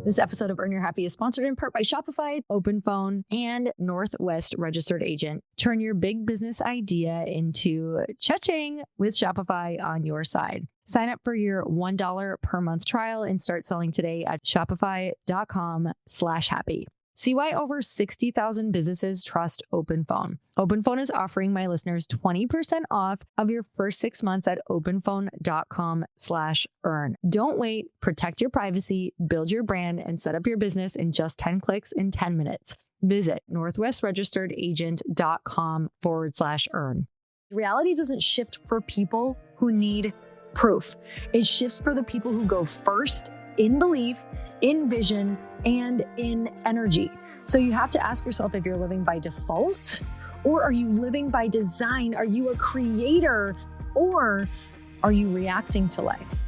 This episode of Earn Your Happy is sponsored in part by Shopify, OpenPhone, and Northwest Registered Agent. Turn your big business idea into cha-ching with Shopify on your side. Sign up for your $1 per month trial and start selling today at shopify.com/happy. See why over 60,000 businesses trust OpenPhone. OpenPhone is offering my listeners 20% off of your first 6 months at openphone.com/earn. Don't wait. Protect your privacy, build your brand, and set up your business in just 10 clicks in 10 minutes. Visit northwestregisteredagent.com/earn. Reality doesn't shift for people who need proof. It shifts for the people who go first in belief, in vision, and in energy. So you have to ask yourself if you're living by default, or are you living by design? Are you a creator, or are you reacting to life?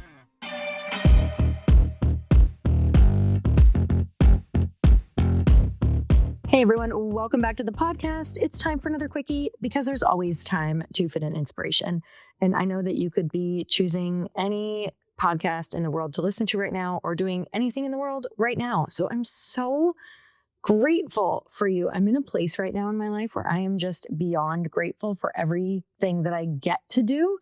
Hey everyone, welcome back to the podcast. It's time for another quickie because there's always time to fit in inspiration. And I know that you could be choosing any podcast in the world to listen to right now or doing anything in the world right now. So I'm so grateful for you. I'm in a place right now in my life where I am just beyond grateful for everything that I get to do.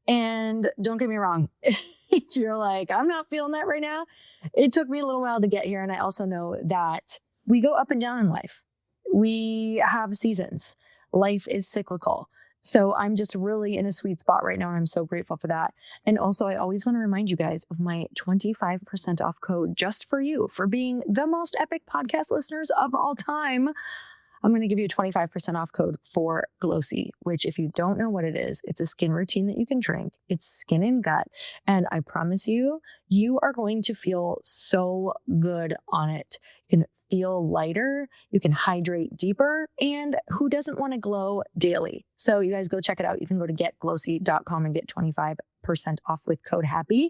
And don't get me wrong, if you're like, I'm not feeling that right now, it took me a little while to get here. And I also know that we go up and down in life. We have seasons. Life is cyclical. So I'm just really in a sweet spot right now. And I'm so grateful for that. And also, I always want to remind you guys of my 25% off code just for you for being the most epic podcast listeners of all time. I'm going to give you a 25% off code for Glossy, which if you don't know what it is, it's a skin routine that you can drink. It's skin and gut. And I promise you, you are going to feel so good on it. You can feel lighter, you can hydrate deeper, and who doesn't want to glow daily? So you guys go check it out. You can go to getglossy.com and get 25% off with code HAPPY.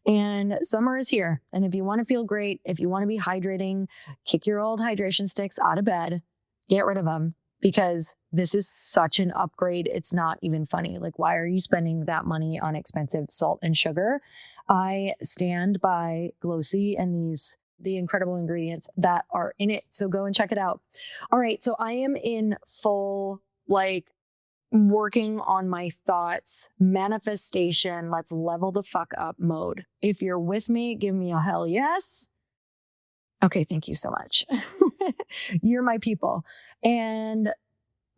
And summer is here. And if you want to feel great, if you want to be hydrating, kick your old hydration sticks out of bed, get rid of them, because this is such an upgrade. It's not even funny. Like, why are you spending that money on expensive salt and sugar? I stand by Glossy and the incredible ingredients that are in it. So go and check it out. All right. So I am in full, working on my thoughts, manifestation, let's level the fuck up mode. If you're with me, give me a hell yes. Okay. Thank you so much. You're my people. And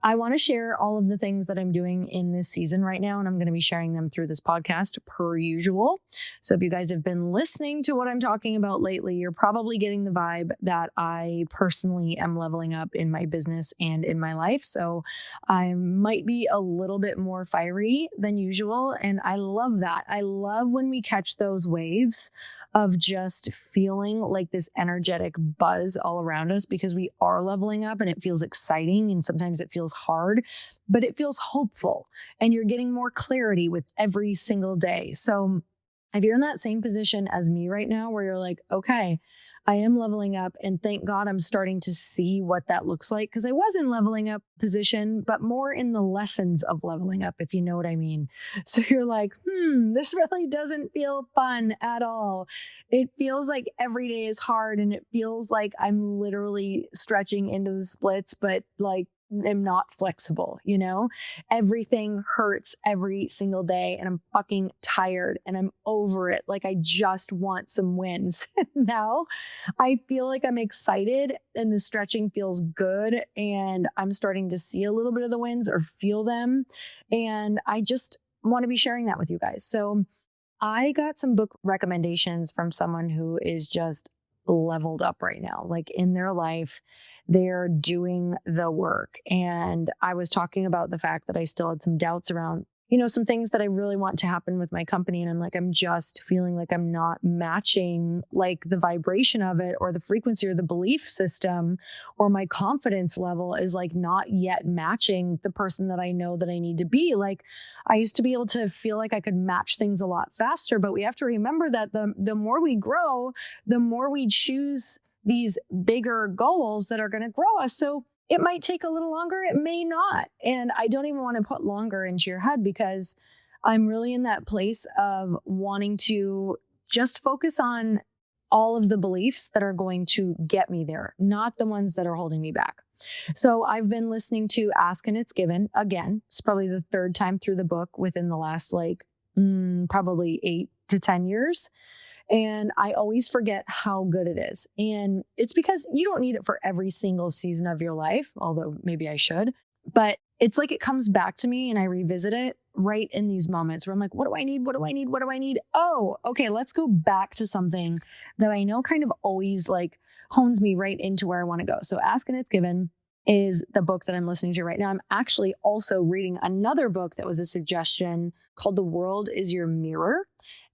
I want to share all of the things that I'm doing in this season right now, and I'm going to be sharing them through this podcast per usual. So if you guys have been listening to what I'm talking about lately, you're probably getting the vibe that I personally am leveling up in my business and in my life. So I might be a little bit more fiery than usual, and I love that. I love when we catch those waves of just feeling like this energetic buzz all around us, because we are leveling up and it feels exciting, and sometimes it feels hard, but it feels hopeful, and you're getting more clarity with every single day. So if you're in that same position as me right now, where you're like, okay, I am leveling up, and thank God I'm starting to see what that looks like, because I was in leveling up position, but more in the lessons of leveling up, if you know what I mean. So you're like, this really doesn't feel fun at all. It feels like every day is hard, and it feels like I'm literally stretching into the splits, but am not flexible, everything hurts every single day, and I'm fucking tired and I'm over it. Like, I just want some wins. Now I feel like I'm excited and the stretching feels good, and I'm starting to see a little bit of the wins or feel them. And I just want to be sharing that with you guys. So I got some book recommendations from someone who is just leveled up right now, like in their life, they're doing the work. And I was talking about the fact that I still had some doubts around, some things that I really want to happen with my company. And I'm just feeling like I'm not matching the vibration of it, or the frequency, or the belief system, or my confidence level is not yet matching the person that I know that I need to be. I used to be able to feel like I could match things a lot faster, but we have to remember that the more we grow, the more we choose these bigger goals that are going to grow us. So it might take a little longer. It may not. And I don't even want to put longer into your head, because I'm really in that place of wanting to just focus on all of the beliefs that are going to get me there, not the ones that are holding me back. So I've been listening to Ask and It's Given again. It's probably the third time through the book within the last probably 8 to 10 years. And I always forget how good it is. And it's because you don't need it for every single season of your life, although maybe I should. But it's like it comes back to me and I revisit it right in these moments where I'm like, what do I need? What do I need? What do I need? Oh, okay, let's go back to something that I know kind of always like hones me right into where I want to go. So Ask and It's Given is the book that I'm listening to right now. I'm actually also reading another book that was a suggestion called The World is Your Mirror.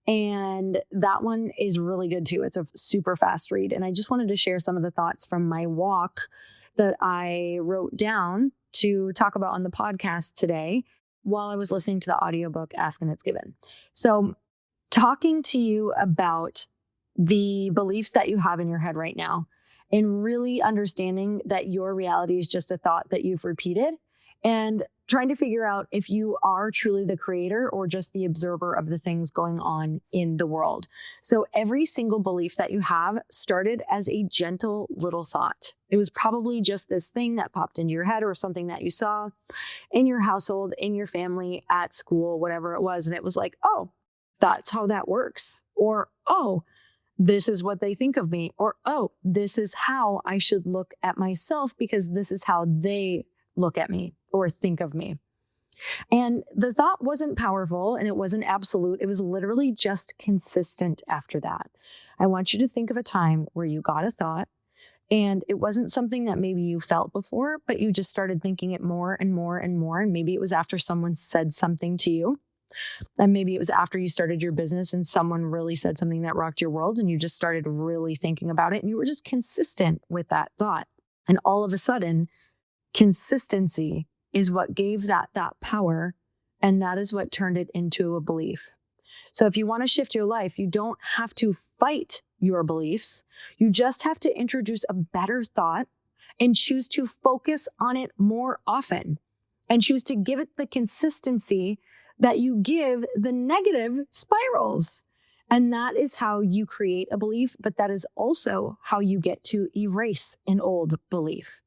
And that one is really good too. It's a super fast read. And I just wanted to share some of the thoughts from my walk that I wrote down to talk about on the podcast today while I was listening to the audiobook Ask and It's Given. So talking to you about the beliefs that you have in your head right now and really understanding that your reality is just a thought that you've repeated and trying to figure out if you are truly the creator or just the observer of the things going on in the world. So every single belief that you have started as a gentle little thought. It was probably just this thing that popped into your head or something that you saw in your household, in your family, at school, whatever it was. And it was like, oh, that's how that works. Or, oh, this is what they think of me. Or, oh, this is how I should look at myself because this is how they look at me or think of me. And the thought wasn't powerful and it wasn't absolute. It was literally just consistent after that. I want you to think of a time where you got a thought and it wasn't something that maybe you felt before, but you just started thinking it more and more and more. And maybe it was after someone said something to you. And maybe it was after you started your business and someone really said something that rocked your world and you just started really thinking about it and you were just consistent with that thought. And all of a sudden, consistency is what gave that power, and that is what turned it into a belief. So if you want to shift your life, you don't have to fight your beliefs. You just have to introduce a better thought and choose to focus on it more often and choose to give it the consistency that you give the negative spirals. And that is how you create a belief, but that is also how you get to erase an old belief.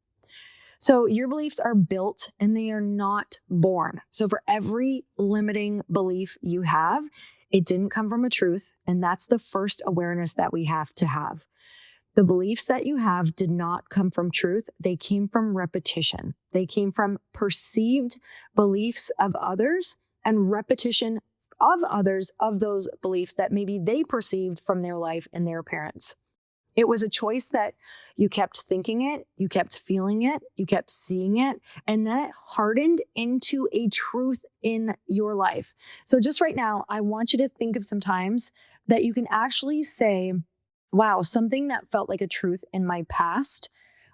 So your beliefs are built and they are not born. So for every limiting belief you have, it didn't come from a truth. And that's the first awareness that we have to have. The beliefs that you have did not come from truth. They came from repetition. They came from perceived beliefs of others and repetition of others of those beliefs that maybe they perceived from their life and their parents. It was a choice that you kept thinking it, you kept feeling it, you kept seeing it, and then it hardened into a truth in your life. So just right now, I want you to think of some times that you can actually say, wow, something that felt like a truth in my past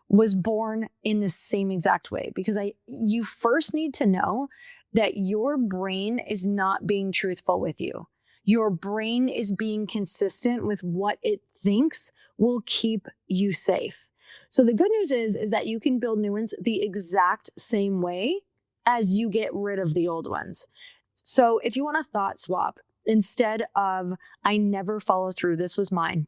was born in the same exact way. Because you first need to know that your brain is not being truthful with you. Your brain is being consistent with what it thinks will keep you safe. So the good news is that you can build new ones the exact same way as you get rid of the old ones. So if you want a thought swap, instead of I never follow through, this was mine.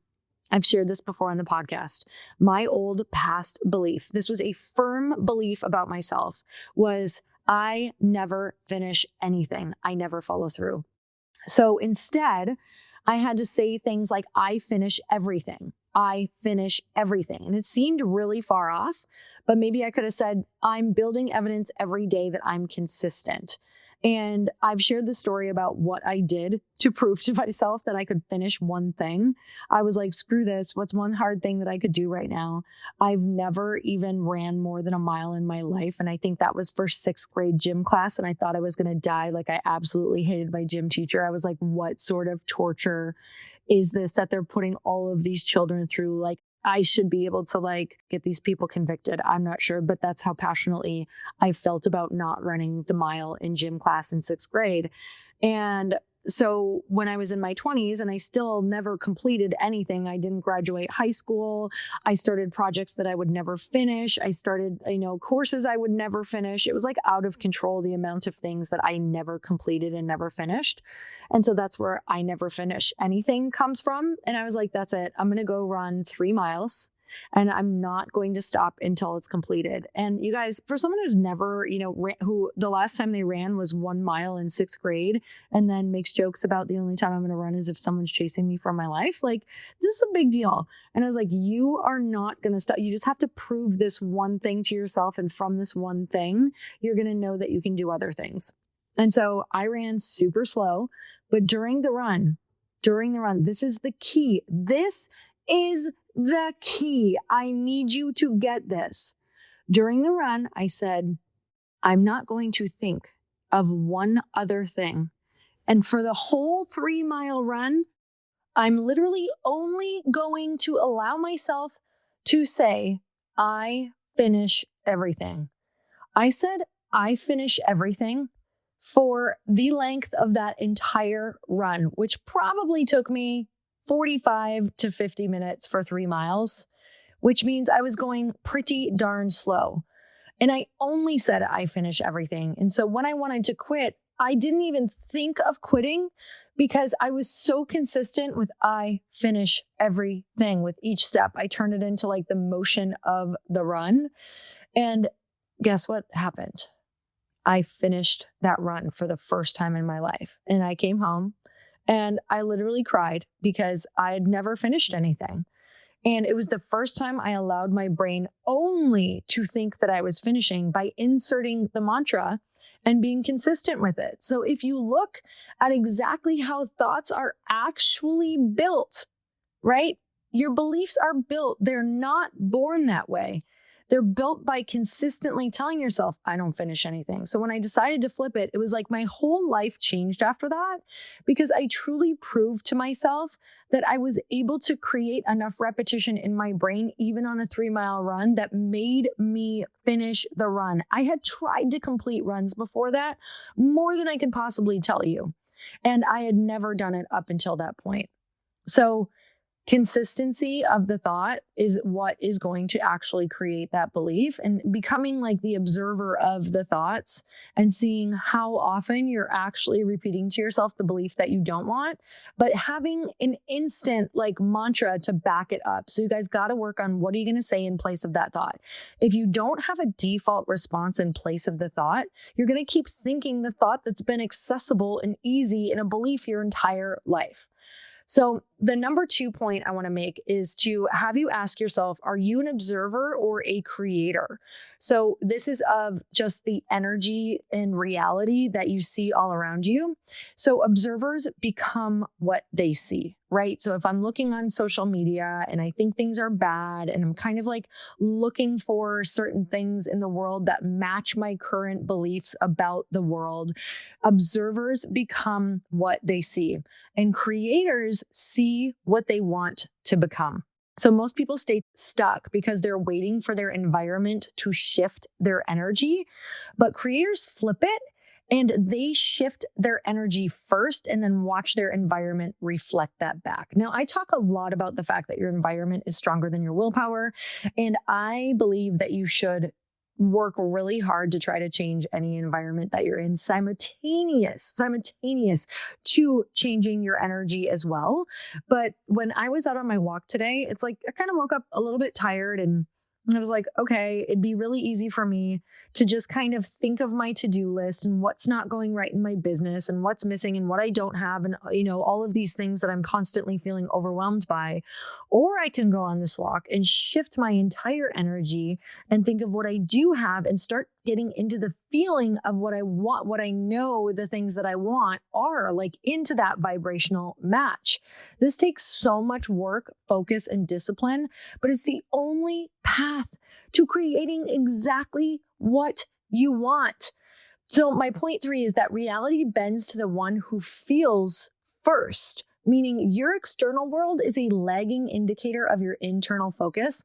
I've shared this before on the podcast. My old past belief, this was a firm belief about myself, was I never finish anything. I never follow through. So instead, I had to say things like, I finish everything. I finish everything. And it seemed really far off, but maybe I could have said, I'm building evidence every day that I'm consistent. And I've shared the story about what I did to prove to myself that I could finish one thing. I was like, screw this. What's one hard thing that I could do right now? I've never even ran more than a mile in my life. And I think that was for 6th grade gym class. And I thought I was going to die. Like I absolutely hated my gym teacher. I was like, what sort of torture is this that they're putting all of these children through? Like, I should be able to like get these people convicted. I'm not sure, but that's how passionately I felt about not running the mile in gym class in 6th grade. And So when I was in my 20s and I still never completed anything, I didn't graduate high school. I started projects that I would never finish. I started, courses I would never finish. It was like out of control, the amount of things that I never completed and never finished. And so that's where I never finish anything comes from. And I was like, that's it. I'm going to go run 3 miles. And I'm not going to stop until it's completed. And you guys, for someone who's never, who the last time they ran was 1 mile in 6th grade and then makes jokes about the only time I'm going to run is if someone's chasing me for my life. Like, this is a big deal. And I was like, you are not going to stop. You just have to prove this one thing to yourself. And from this one thing, you're going to know that you can do other things. And so I ran super slow, but during the run, this is the key. This is the key. I need you to get this. During the run, I said, I'm not going to think of one other thing. And for the whole 3-mile run, I'm literally only going to allow myself to say, I finish everything. I said, I finish everything for the length of that entire run, which probably took me 45 to 50 minutes for 3 miles, which means I was going pretty darn slow. And I only said I finish everything. And so when I wanted to quit, I didn't even think of quitting because I was so consistent with I finish everything with each step. I turned it into like the motion of the run. And guess what happened? I finished that run for the first time in my life. And I came home and I literally cried because I had never finished anything. And it was the first time I allowed my brain only to think that I was finishing by inserting the mantra and being consistent with it. So if you look at exactly how thoughts are actually built, right? Your beliefs are built. They're not born that way. They're built by consistently telling yourself, I don't finish anything. So when I decided to flip it, it was like my whole life changed after that because I truly proved to myself that I was able to create enough repetition in my brain, even on a 3-mile run, that made me finish the run. I had tried to complete runs before that, more than I could possibly tell you. And I had never done it up until that point. So consistency of the thought is what is going to actually create that belief, and becoming like the observer of the thoughts and seeing how often you're actually repeating to yourself the belief that you don't want, but having an instant like mantra to back it up. So you guys got to work on what are you going to say in place of that thought. If you don't have a default response in place of the thought, you're going to keep thinking the thought that's been accessible and easy in a belief your entire life. So the number 2 point I want to make is to have you ask yourself, are you an observer or a creator? So this is of just the energy and reality that you see all around you. So observers become what they see, right? So if I'm looking on social media and I think things are bad and I'm kind of like looking for certain things in the world that match my current beliefs about the world, observers become what they see. And creators see what they want to become. So most people stay stuck because they're waiting for their environment to shift their energy, but creators flip it and they shift their energy first and then watch their environment reflect that back. Now, I talk a lot about the fact that your environment is stronger than your willpower, and I believe that you should work really hard to try to change any environment that you're in simultaneous to changing your energy as well. But when I was out on my walk today, it's like I kind of woke up a little bit tired and I was like, okay, it'd be really easy for me to just kind of think of my to-do list and what's not going right in my business and what's missing and what I don't have and, all of these things that I'm constantly feeling overwhelmed by. Or I can go on this walk and shift my entire energy and think of what I do have and start getting into the feeling of what I want, what I know the things that I want are, like into that vibrational match. This takes so much work, focus, and discipline, but it's the only path to creating exactly what you want. So my point 3 is that reality bends to the one who feels first, meaning your external world is a lagging indicator of your internal focus,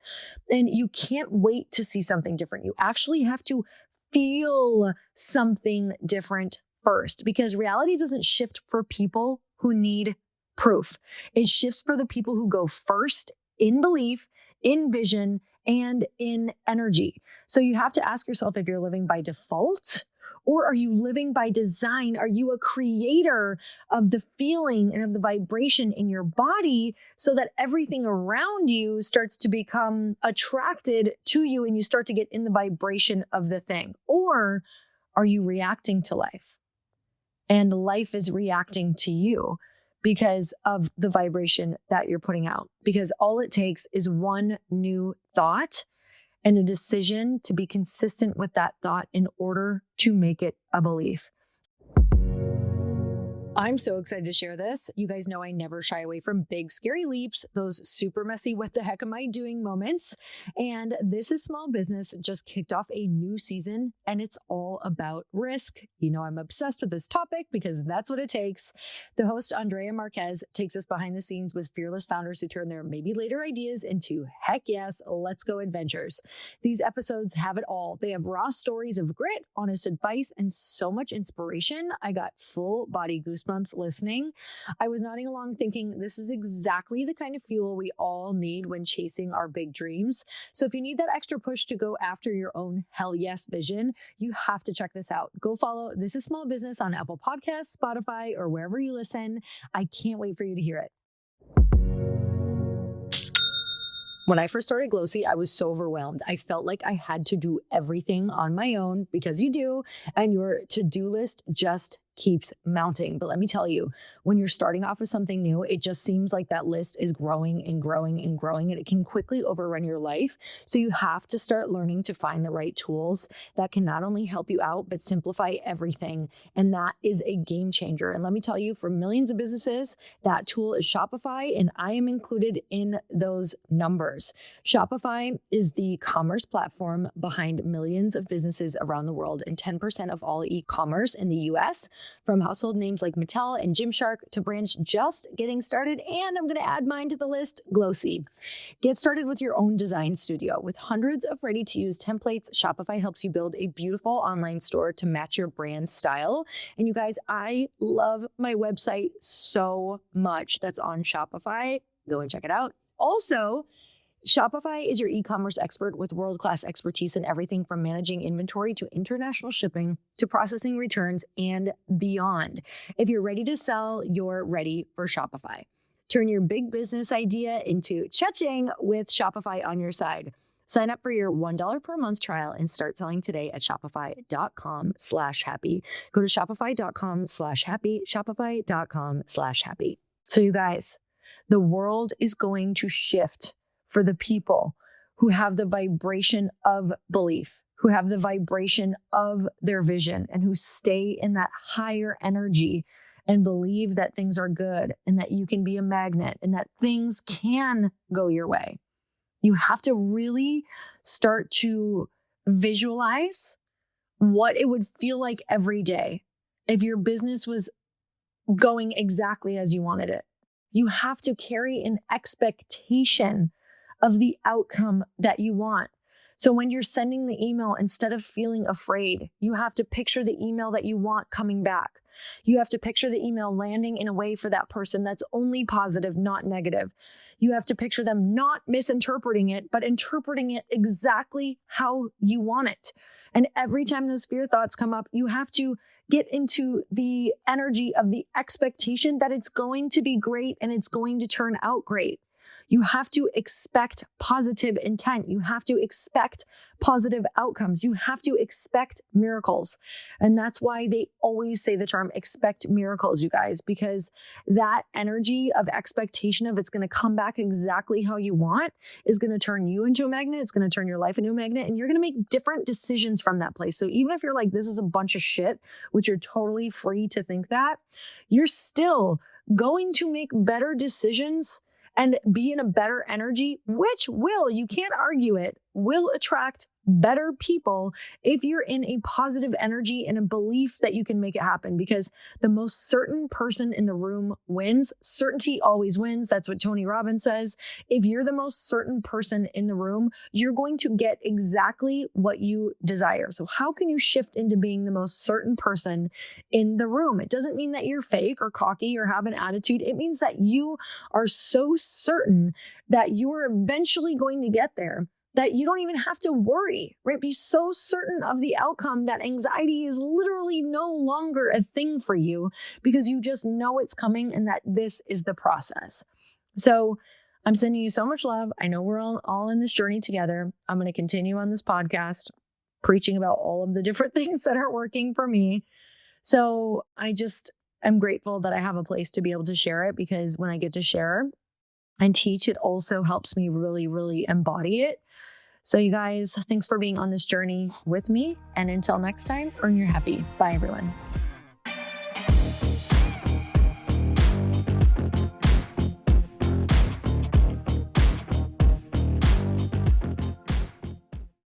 and you can't wait to see something different. You actually have to feel something different first, because reality doesn't shift for people who need proof. It shifts for the people who go first in belief, in vision, and in energy. So you have to ask yourself if you're living by default or are you living by design? Are you a creator of the feeling and of the vibration in your body so that everything around you starts to become attracted to you and you start to get in the vibration of the thing? Or are you reacting to life and life is reacting to you because of the vibration that you're putting out? Because all it takes is one new thought and a decision to be consistent with that thought in order to make it a belief. I'm so excited to share this. You guys know I never shy away from big, scary leaps, those super messy, what the heck am I doing moments. And This is Small Business just kicked off a new season and it's all about risk. You know, I'm obsessed with this topic because that's what it takes. The host, Andrea Marquez, takes us behind the scenes with fearless founders who turn their maybe later ideas into heck yes, let's go adventures. These episodes have it all. They have raw stories of grit, honest advice, and so much inspiration. I got full body goosebumps listening. I was nodding along thinking this is exactly the kind of fuel we all need when chasing our big dreams. So if you need that extra push to go after your own hell yes vision, you have to check this out. Go follow This is Small Business on Apple Podcasts, Spotify, or wherever you listen. I can't wait for you to hear it. When I first started Glossy, I was so overwhelmed. I felt like I had to do everything on my own because you do, and your to-do list just keeps mounting. But let me tell you, when you're starting off with something new, it just seems like that list is growing and growing and growing, and it can quickly overrun your life. So you have to start learning to find the right tools that can not only help you out, but simplify everything. And that is a game changer. And let me tell you, for millions of businesses, that tool is Shopify, and I am included in those numbers. Shopify is the commerce platform behind millions of businesses around the world and 10% of all e-commerce in the US. From household names like Mattel and Gymshark to brands just getting started. And I'm going to add mine to the list, Glossy. Get started with your own design studio. With hundreds of ready-to-use templates, Shopify helps you build a beautiful online store to match your brand's style. And you guys, I love my website so much that's on Shopify. Go and check it out. Also, Shopify is your e-commerce expert with world-class expertise in everything from managing inventory to international shipping to processing returns and beyond. If you're ready to sell, you're ready for Shopify. Turn your big business idea into cha-ching with Shopify on your side. Sign up for your $1 per month trial and start selling today at shopify.com/happy. Go to shopify.com/happy, shopify.com/happy. So you guys, the world is going to shift for the people who have the vibration of belief, who have the vibration of their vision, and who stay in that higher energy and believe that things are good and that you can be a magnet and that things can go your way. You have to really start to visualize what it would feel like every day if your business was going exactly as you wanted it. You have to carry an expectation of the outcome that you want. So when you're sending the email, instead of feeling afraid, you have to picture the email that you want coming back. You have to picture the email landing in a way for that person that's only positive, not negative. You have to picture them not misinterpreting it, but interpreting it exactly how you want it. And every time those fear thoughts come up, you have to get into the energy of the expectation that it's going to be great and it's going to turn out great. You have to expect positive intent. You have to expect positive outcomes. You have to expect miracles. And that's why they always say the term expect miracles, you guys, because that energy of expectation of it's going to come back exactly how you want is going to turn you into a magnet. It's going to turn your life into a magnet, and you're going to make different decisions from that place. So even if you're like, this is a bunch of shit, which you're totally free to think that, you're still going to make better decisions and be in a better energy, which will, you can't argue it, will attract better people if you're in a positive energy and a belief that you can make it happen, because the most certain person in the room wins. Certainty always wins. That's what Tony Robbins says. If you're the most certain person in the room, you're going to get exactly what you desire. So how can you shift into being the most certain person in the room? It doesn't mean that you're fake or cocky or have an attitude. It means that you are so certain that you're eventually going to get there, that you don't even have to worry, right? Be so certain of the outcome that anxiety is literally no longer a thing for you, because you just know it's coming and that this is the process. So I'm sending you so much love. I know we're all in this journey together. I'm going to continue on this podcast preaching about all of the different things that are working for me. So I'm grateful that I have a place to be able to share it, because when I get to share and teach, it also helps me really, really embody it. So you guys, thanks for being on this journey with me. And until next time, earn your happy. Bye, everyone.